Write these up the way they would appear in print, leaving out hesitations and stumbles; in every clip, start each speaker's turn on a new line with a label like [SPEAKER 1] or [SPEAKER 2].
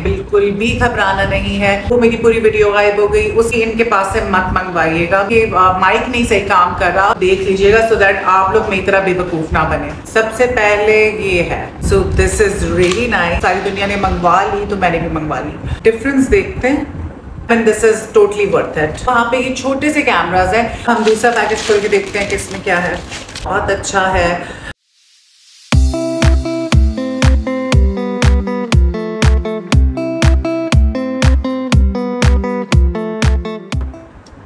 [SPEAKER 1] बिल्कुल भी घबराना नहीं है। वो मेरी पूरी वीडियो गायब हो गई, उसी इनके पास से मत मंगवाइएगा कि माइक नहीं सही काम कर रहा, देख लीजिएगा सो दैट आप लोग मेरी तरह बेवकूफ ना बने। सबसे पहले ये है, so this is really nice. सारी दुनिया ने मंगवा ली तो मैंने भी मंगवा ली। डिफरेंस देखते हैं and this is totally worth it। वहाँ पे ये छोटे से कैमराज हैं। हम दूसरा पैकेज खोल के देखते हैं कि इसमें क्या है। बहुत अच्छा है।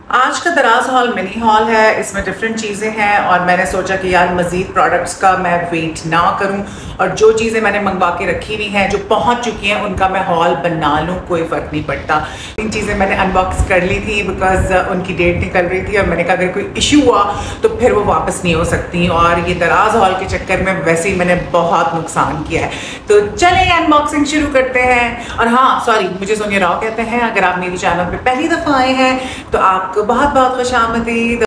[SPEAKER 1] आज का दराज हॉल मिनी हॉल है, इसमें डिफरेंट चीज़ें हैं और मैंने सोचा कि यार मज़ीद प्रोडक्ट्स का मैं वेट ना करूं और जो चीज़ें मैंने मंगवा के रखी हुई हैं जो पहुंच चुकी हैं उनका मैं हॉल बना लूं, कोई फ़र्क नहीं पड़ता। इन चीज़ें मैंने अनबॉक्स कर ली थी बिकॉज उनकी डेट निकल रही थी और मैंने कहा अगर कोई इशू हुआ तो फिर वो वापस नहीं हो सकती और ये दराज हॉल के चक्कर में वैसे ही मैंने बहुत नुकसान किया है। तो चलें अनबॉक्सिंग शुरू करते हैं। और हाँ सॉरी, मुझे सोनिया राव कहते हैं। अगर आप मेरी चैनल पर पहली दफ़ा आए हैं तो आपको बहुत बहुत खुशामदीद।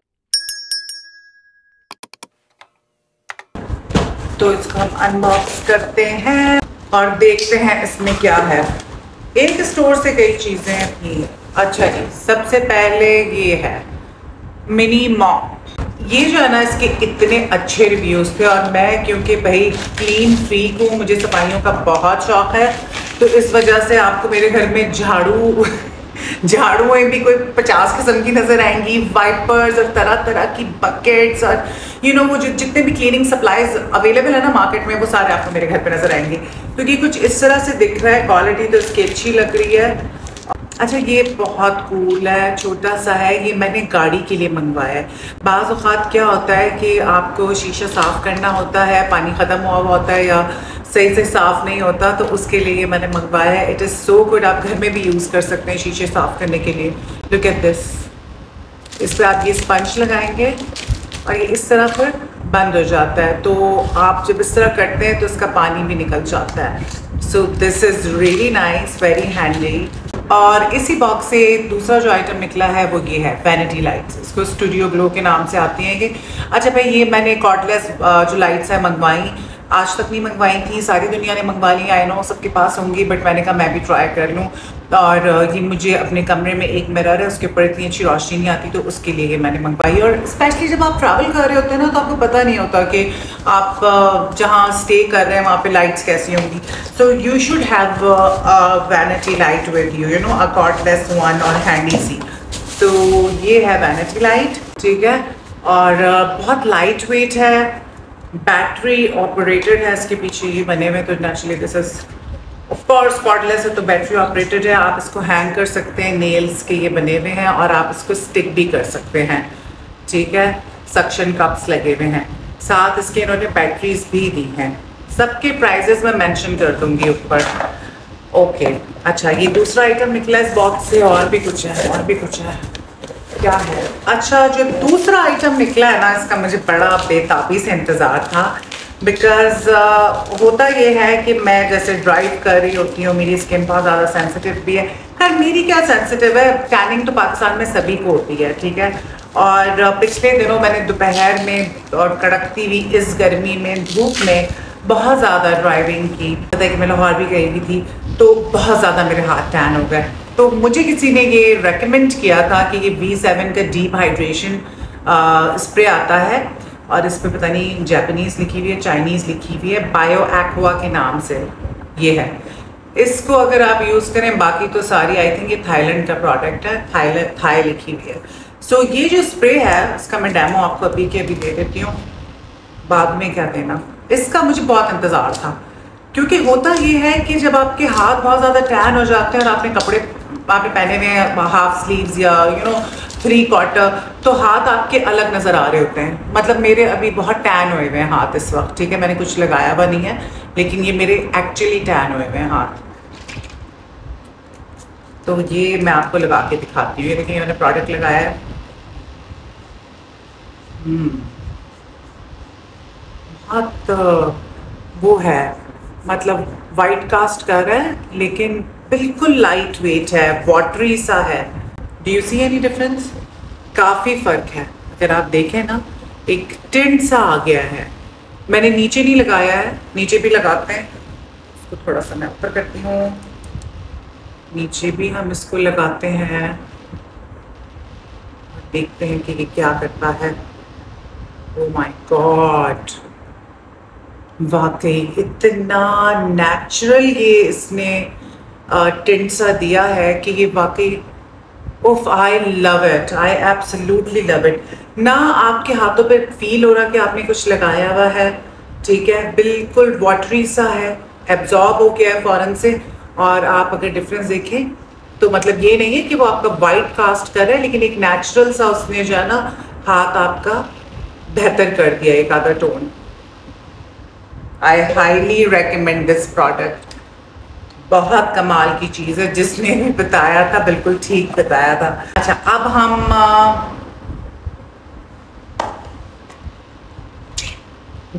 [SPEAKER 1] तो इसको हम अनबॉक्स करते हैं और देखते हैं इसमें क्या है। एक स्टोर से कई चीजें थी। अच्छा जी, सबसे पहले ये है मिनी मॉप। ये जो है ना, इसके इतने अच्छे रिव्यूज थे और मैं क्योंकि भाई क्लीन फ्रीक हूँ, मुझे सफाइयों का बहुत शौक है, तो इस वजह से आपको मेरे घर में झाड़ुएं भी कोई 50 किस्म की नजर आएंगी, वाइपर्स और तरह तरह की बकेट्स और वो जो जितने भी क्लीनिंग सप्लाईज अवेलेबल है ना मार्केट में, वो सारे आपको मेरे घर पे नजर आएंगे। तो ये कुछ इस तरह से दिख रहा है, क्वालिटी तो इसकी अच्छी लग रही है। अच्छा, ये बहुत कूल है, छोटा सा है, ये मैंने गाड़ी के लिए मंगवाया है। बाज़ औक़ात क्या होता है कि आपको शीशा साफ़ करना होता है, पानी ख़त्म हुआ होता है या सही से साफ़ नहीं होता, तो उसके लिए ये मैंने मंगवाया है। It is so good. आप घर में भी यूज़ कर सकते हैं शीशे साफ़ करने के लिए। Look at this. इस पर आप ये स्पंज लगाएंगे और ये इस तरह फिर बंद हो जाता है, तो आप जब इस तरह करते हैं तो इसका पानी भी निकल जाता है। So this is really nice, very handy. और इसी बॉक्स से दूसरा जो आइटम निकला है वो ये है वैनिटी लाइट्स। इसको स्टूडियो ग्लो के नाम से आती हैं ये। अच्छा भाई, ये मैंने कॉर्डलेस जो लाइट्स है मंगवाई, आज तक नहीं मंगवाई थी, सारी दुनिया ने मंगवा ली। आई नो सबके पास होंगी, बट मैंने कहा मैं भी ट्राई कर लूँ। और ये मुझे अपने कमरे में एक मिरर है, उसके ऊपर इतनी अच्छी रोशनी नहीं आती, तो उसके लिए ये मैंने मंगवाई। और स्पेशली जब आप ट्रैवल कर रहे होते हैं ना, तो आपको पता नहीं होता कि आप जहाँ स्टे कर रहे हैं वहाँ पे लाइट्स कैसी होंगी। So you should have vanity light with you, a cordless one और हैंडी सी। तो ये है वैनिटी लाइट, ठीक है, और बहुत लाइट वेट है, बैटरी ऑपरेटेड है। इसके पीछे ये बने हुए, तो naturally this is of course cordless है तो बैटरी ऑपरेटेड है। आप इसको हैंग कर सकते हैं, नेल्स के ये बने हुए हैं, और आप इसको स्टिक भी कर सकते हैं, ठीक है। सक्शन कप्स लगे हुए हैं, साथ इसके इन्होंने बैटरीज भी दी हैं। सबके प्राइजेस मैं मेंशन कर दूंगी ऊपर। ओके, अच्छा, ये दूसरा आइटम निकला इस बॉक्स से। और भी कुछ है, और भी कुछ है, क्या है? अच्छा, जो दूसरा आइटम निकला है ना, इसका मुझे बड़ा बेताबी से इंतज़ार था। बिकॉज होता ये है कि मैं जैसे ड्राइव कर रही होती हूँ, मेरी स्किन बहुत ज़्यादा सेंसिटिव भी है। खैर मेरी क्या सेंसिटिव है, टैनिंग तो पाकिस्तान में सभी को होती है, ठीक है। और पिछले दिनों मैंने दोपहर में और कड़कती हुई इस गर्मी में, धूप में बहुत ज़्यादा ड्राइविंग की। पता है कि मैं लाहौर भी गई हुई थी, तो बहुत ज़्यादा मेरे हाथ टैन हो गए। तो मुझे किसी ने ये रेकमेंड किया था कि ये V7 का डीप हाइड्रेशन स्प्रे आता है, और इस पर पता नहीं जापानीज़ लिखी हुई है, चाइनीज़ लिखी हुई है, बायो एक्वा के नाम से ये है। इसको अगर आप यूज़ करें, बाकी तो सारी आई थिंक ये थाईलैंड का प्रोडक्ट है, थाई लिखी हुई है। सो ये जो स्प्रे है, इसका मैं डेमो आपको अभी के अभी दे देती हूँ, बाद में क्या देना। इसका मुझे बहुत इंतज़ार था, क्योंकि होता ये है कि जब आपके हाथ बहुत ज़्यादा टैन हो जाते हैं और आपने कपड़े आपने पहने हुए हैं हाफ स्लीव्स या 3/4, तो हाथ आपके अलग नज़र आ रहे होते हैं। मतलब मेरे अभी बहुत टैन हुए हुए हैं हाथ इस वक्त, ठीक है, मैंने कुछ लगाया हुआ नहीं है, लेकिन ये मेरे एक्चुअली टैन हुए हुए हैं हाथ। तो ये मैं आपको लगा के दिखाती हूँ। देखिए मैंने प्रोडक्ट लगाया है। बहुत वो है, मतलब वाइट कास्ट कर रहा है, लेकिन बिल्कुल लाइट वेट है, वाटरी सा है। Do you see any difference? काफ़ी फ़र्क है। अगर आप देखें ना, एक टिंट सा आ गया है। मैंने नीचे नहीं लगाया है, नीचे भी लगाते हैं। इसको थोड़ा सा मैं ऊपर करती हूँ। नीचे भी हम इसको लगाते हैं, देखते हैं कि ये क्या करता है। ओ माय गॉड, वाकई इतना नेचुरल ये इसने टिंट सा दिया है कि ये वाकई, उफ, I love it, I absolutely love it. ना आपके हाथों पे फील हो रहा कि आपने कुछ लगाया हुआ है, ठीक है, बिल्कुल वाटरी सा है, एब्जॉर्ब हो गया है फ़ौरन से। और आप अगर डिफरेंस देखें तो मतलब ये नहीं है कि वो आपका वाइट कास्ट कर रहा है, लेकिन एक नेचुरल सा उसने जो है ना हाथ आपका बेहतर कर दिया, एक आधा tone. I highly recommend this product, बहुत कमाल की चीज़ है। जिसने भी बताया था बिल्कुल ठीक बताया था। अच्छा, अब हम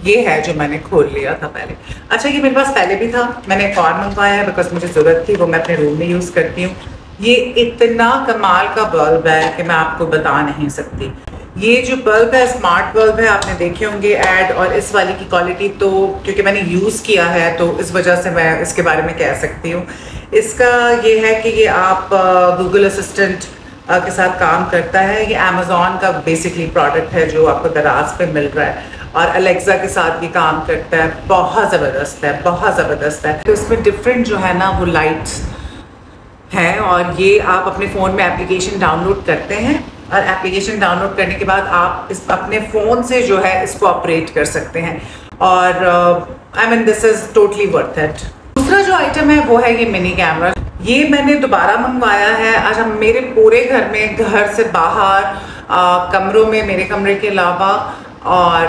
[SPEAKER 1] ये है जो मैंने खोल लिया था पहले। अच्छा, ये मेरे पास पहले भी था, मैंने एक और मंगवाया है बिकॉज मुझे ज़रूरत थी, वो मैं अपने रूम में यूज़ करती हूँ। ये इतना कमाल का बल्ब है कि मैं आपको बता नहीं सकती। ये जो बल्ब है स्मार्ट बल्ब है, आपने देखे होंगे ऐड, और इस वाली की क्वालिटी तो क्योंकि मैंने यूज़ किया है तो इस वजह से मैं इसके बारे में कह सकती हूँ। इसका ये है कि ये आप गूगल असिस्टेंट के साथ काम करता है। ये अमेज़ॉन का बेसिकली प्रोडक्ट है जो आपको दराज पे मिल रहा है, और अलेक्सा के साथ भी काम करता है। बहुत ज़बरदस्त है, बहुत ज़बरदस्त है। तो इसमें डिफरेंट जो है ना वो लाइट्स हैं, और ये आप अपने फ़ोन में एप्लीकेशन डाउनलोड करते हैं, और एप्लीकेशन डाउनलोड करने के बाद आप इस अपने फ़ोन से जो है इसको ऑपरेट कर सकते हैं। और I mean this is totally worth it. दूसरा जो आइटम है वो है ये मिनी कैमरा। ये मैंने दोबारा मंगवाया है। अच्छा, मेरे पूरे घर में, घर से बाहर, कमरों में, मेरे कमरे के अलावा, और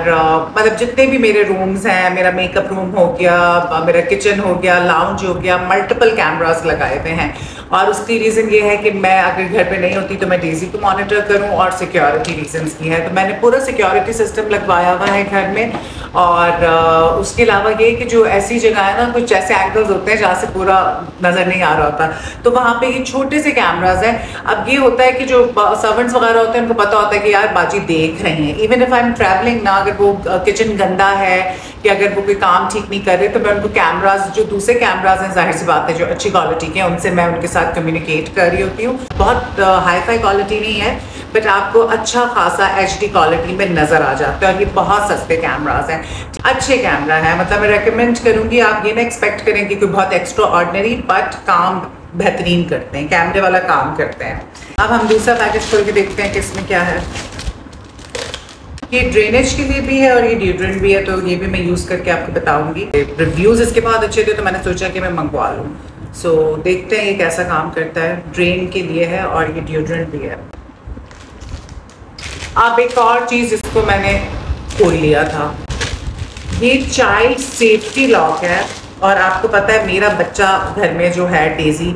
[SPEAKER 1] मतलब जितने भी मेरे रूम्स हैं, मेरा मेकअप रूम हो गया, मेरा किचन हो गया, लाउंज हो गया, मल्टीपल कैमरास लगाए हुए हैं। और उसकी रीज़न ये है कि मैं अगर घर पे नहीं होती तो मैं डेज़ी को मॉनिटर करूं, और सिक्योरिटी रीजंस की है तो मैंने पूरा सिक्योरिटी सिस्टम लगवाया हुआ है घर में। और उसके अलावा ये कि जो ऐसी जगह है ना, कुछ ऐसे एंगल्स होते हैं जहाँ से पूरा नज़र नहीं आ रहा होता, तो वहाँ पे ये छोटे से कैमराज हैं। अब ये होता है कि जो सर्वेंट्स वगैरह होते हैं उनको पता होता है कि यार बाजी देख रहे हैं, even if I am travelling ना, अगर वो किचन गंदा है कि अगर वो कोई काम ठीक नहीं कर रहे तो मैं उनको कैमराज, जो दूसरे कैमराज हैं, जाहिर सी बात है जो अच्छी क्वालिटी के हैं, उनसे मैं उनके साथ कम्युनिकेट कर रही होती हूँ। बहुत हाई फाई क्वालिटी नहीं है, बट आपको अच्छा खासा HD क्वालिटी में नज़र आ जाता है। और ये बहुत सस्ते कैमराज हैं, अच्छे कैमरा है। मतलब मैं रेकमेंड करूँगी, आप ये ना एक्सपेक्ट करें कि कोई बहुत एक्स्ट्रा ऑर्डिनरी, बट काम बेहतरीन करते हैं, कैमरे वाला काम करते हैं। अब हम दूसरा पैकेज खोल के देखते हैं कि इसमें क्या है। ये ड्रेनेज के लिए भी है और ये डिओड्रेंट भी है, तो ये भी मैं यूज़ करके आपको बताऊंगी। रिव्यूज़ इसके बहुत अच्छे थे तो मैंने सोचा कि मैं मंगवा लूँ। सो देखते हैं ये कैसा काम करता है। ड्रेन के लिए है और ये डिओड्रेंट भी है। अब एक और चीज़, इसको मैंने खोल लिया था, ये चाइल्ड सेफ्टी लॉक है। और आपको पता है मेरा बच्चा घर में जो है डेज़ी,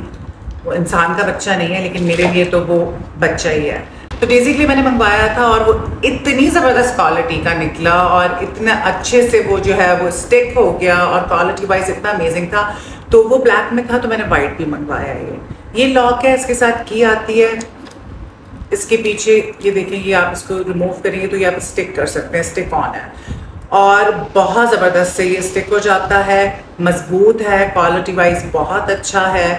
[SPEAKER 1] वो इंसान का बच्चा नहीं है, लेकिन मेरे लिए तो वो बच्चा ही है। तो डेज़ी के लिए मैंने मंगवाया था और वो इतनी ज़बरदस्त क्वालिटी का निकला, और इतना अच्छे से वो जो है वो स्टिक हो गया, और क्वालिटी वाइज इतना अमेजिंग था। तो वो ब्लैक में था तो मैंने वाइट भी मंगवाया है। ये लॉक है, इसके साथ की आती है। इसके पीछे ये देखें, ये आप इसको रिमूव करेंगे तो ये आप स्टिक कर सकते हैं, स्टिक ऑन है, और बहुत ज़बरदस्त से ये स्टिक हो जाता है, मजबूत है, क्वालिटी वाइज बहुत अच्छा है।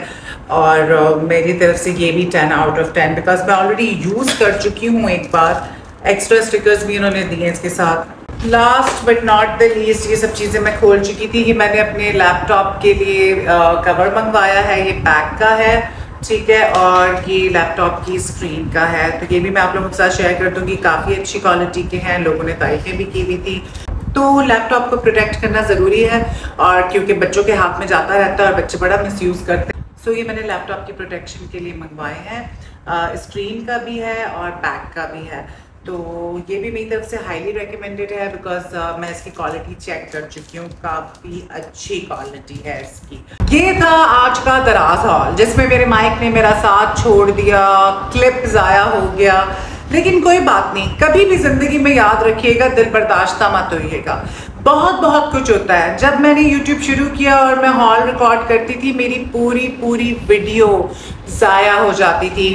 [SPEAKER 1] और मेरी तरफ से ये भी 10 आउट ऑफ 10, बिकॉज मैं ऑलरेडी यूज़ कर चुकी हूँ एक बार। एक्स्ट्रा स्टिकर्स भी उन्होंने दिए हैं इसके साथ। Last but not the least, ये सब चीज़ें मैं खोल चुकी थी। ये मैंने अपने लैपटॉप के लिए कवर मंगवाया है, ये पैक का है, ठीक है, और ये लैपटॉप की स्क्रीन का है। तो ये भी मैं आप लोगों के साथ शेयर कर दूँगी, काफ़ी अच्छी क्वालिटी के हैं, लोगों ने तारीफें भी की हुई थी। तो लैपटॉप को प्रोटेक्ट करना ज़रूरी है, और क्योंकि बच्चों के हाथ में जाता रहता है और बच्चे बड़ा मिसयूज़ करते हैं। सो ये मैंने लैपटॉप की प्रोटेक्शन के लिए मंगवाए हैं। स्क्रीन का भी है और बैक का भी है। तो ये भी मेरी तरफ से हाईली रिकमेंडेड है, बिकॉज मैं इसकी क्वालिटी चेक कर चुकी हूँ, काफ़ी अच्छी क्वालिटी है इसकी। ये था आज का दराज हॉल, जिसमें मेरे माइक ने मेरा साथ छोड़ दिया, क्लिप ज़ाया हो गया, लेकिन कोई बात नहीं। कभी भी ज़िंदगी में याद रखिएगा, दिल बर्दाश्त मत होइएगा। बहुत कुछ होता है। जब मैंने YouTube शुरू किया और मैं हॉल रिकॉर्ड करती थी, मेरी पूरी वीडियो ज़ाया हो जाती थी।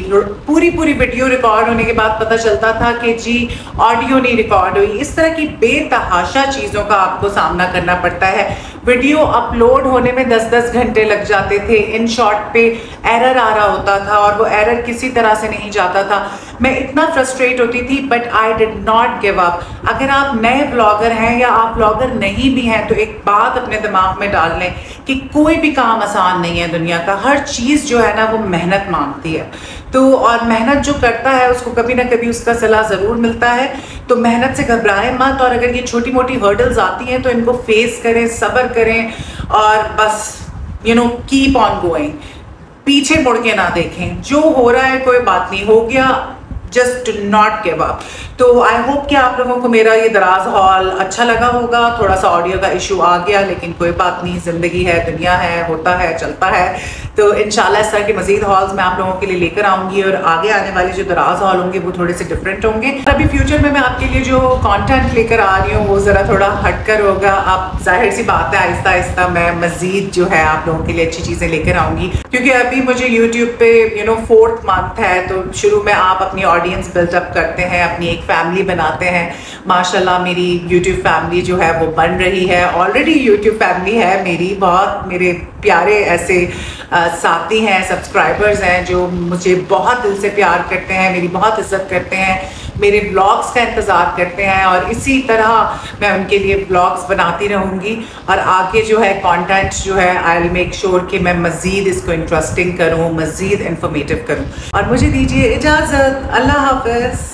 [SPEAKER 1] पूरी पूरी वीडियो रिकॉर्ड होने के बाद पता चलता था कि जी ऑडियो नहीं रिकॉर्ड हुई। इस तरह की बेतहाशा चीज़ों का आपको सामना करना पड़ता है। वीडियो अपलोड होने में 10-10 घंटे लग जाते थे। इन शॉर्ट पे एरर आ रहा होता था और वो एरर किसी तरह से नहीं जाता था। मैं इतना फ्रस्ट्रेट होती थी, but I did not give up. अगर आप नए ब्लॉगर हैं या आप ब्लॉगर नहीं भी हैं तो एक बात अपने दिमाग में डाल लें कि कोई भी काम आसान नहीं है दुनिया का। हर चीज़ जो है ना वो मेहनत मांगती है। तो और मेहनत जो करता है उसको कभी ना कभी उसका सलाह ज़रूर मिलता है। तो मेहनत से घबराएं मत, और अगर ये छोटी मोटी हर्डल्स आती हैं तो इनको फेस करें, सब्र करें और बस कीप ऑन गोइंग। पीछे मुड़ के ना देखें। जो हो रहा है कोई बात नहीं, हो गया, just do not give up. तो आई होप कि आप लोगों को मेरा ये दराज हॉल अच्छा लगा होगा। थोड़ा सा ऑडियो का इशू आ गया, लेकिन कोई बात नहीं, ज़िंदगी है, दुनिया है, होता है, चलता है। तो इंशाल्लाह इस तरह के मज़ीद हॉल्स मैं आप लोगों के लिए लेकर आऊँगी, और आगे आने वाले जो दराज हॉल होंगे वो थोड़े से डिफरेंट होंगे। अभी फ्यूचर में मैं आपके लिए जो कॉन्टेंट लेकर आ रही हूँ वो ज़रा थोड़ा हटकर होगा। अब जाहिर सी बात है आहिस्ता आहिस्ता मैं मज़ीद जो है आप लोगों के लिए अच्छी चीज़ें लेकर आऊँगी, क्योंकि अभी मुझे यूट्यूब पे 4th मंथ है। तो शुरू में आप अपनी ऑडियंस बिल्डअप करते हैं, अपनी एक फैमिली बनाते हैं। माशाल्लाह मेरी यूट्यूब फैमिली जो है वो बन रही है। ऑलरेडी यूट्यूब फैमिली है मेरी, बहुत मेरे प्यारे ऐसे साथी हैं, सब्सक्राइबर्स हैं जो मुझे बहुत दिल से प्यार करते हैं, मेरी बहुत इज्जत करते हैं, मेरे ब्लॉग्स का इंतज़ार करते हैं, और इसी तरह मैं उनके लिए ब्लॉग्स बनाती रहूँगी। और आगे जो है कंटेंट जो है आई विल मेक श्योर कि मैं मज़ीद इसको इंटरेस्टिंग करूँ, मज़ीद इंफॉर्मेटिव करूँ। और मुझे दीजिए इजाज़त। अल्लाह हाफ़िज़।